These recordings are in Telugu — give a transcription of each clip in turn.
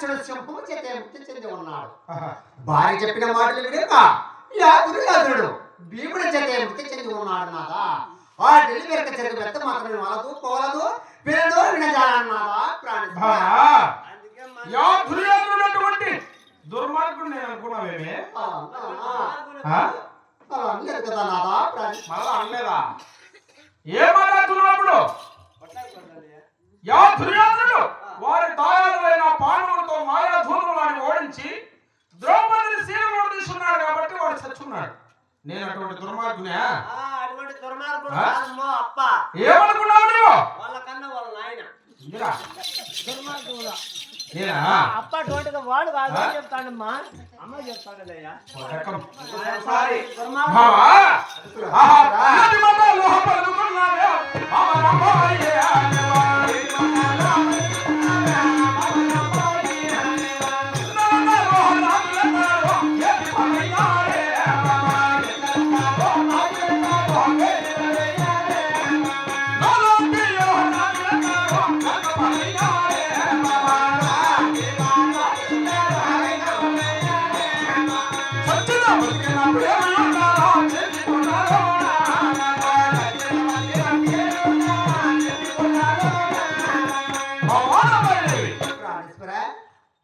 రాక్షసుడు సింహము చేత మృతి చెంది ఉన్నాడు. భార్య చెప్పిన మాటలు వినక దుర్యోధనుడు భీముడి చేత మృతి చెంది ఉన్నాడు నాదా. ఆ ఢిల్లీ వెనక చెరుకు వెత్త మాత్రం వలదు పోలదు వినదో వినజాలన్నాదా ప్రాణి. దుర్మార్గుడు నేను అనుకున్నావేమే అనలేదు కదా నాదా ప్రాణి. మళ్ళా అనలేదా? ఏమన్నప్పుడు దుర్యోధనుడు వారి దాయాదులైన పాండవులతో మాయాధూరులు వాడిని ఓడించి ద్రౌపదిని శీలంలో తీసుకున్నాడు కాబట్టి వాడు చచ్చున్నాడు. నేను అటువంటి దుర్మార్గునే? అటువంటి దుర్మార్గుడు అప్ప. ఏమనుకున్నావు నువ్వు? వాళ్ళకన్నా వాళ్ళ నాయన దుర్మార్గుడు. అప్ప అటువంటిది వాడు కాదు చెప్తాడమ్మా. అమ్మ చెప్తాడయ్యా.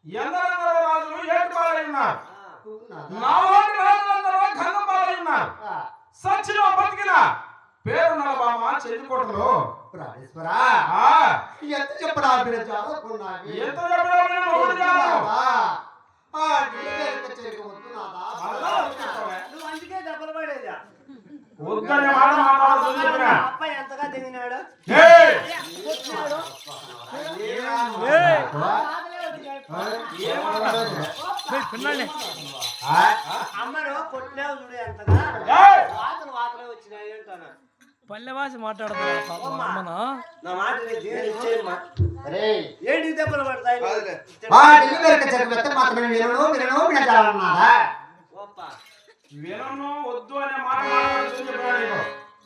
ఎందరందరూ రాజులు ఏడుపాలై ఉన్నారు. నాలాంటి రాజులందరూ గంగపాలై ఉన్నారు. సచిన బతికిన పేరు నలబామ చెల్లికోటలో ఎంత చెప్పడా ఎంత చెప్పడా అందుకే దెబ్బలు పడేదా వద్దనే మాట మాట్లాడుతున్నా. అప్ప ఎంతగా దిగినాడు. అమ్మను కొట్టినావు చూడు ఎంతగా. వాతలు వచ్చినాయి అంటాను. పల్లె భాష మాట్లాడుతున్నా నా మాట ఏంటి దెబ్బలు పడతాయి. వినను వద్దు అనే మాట మాట్లాడుతూ చెప్పాడు.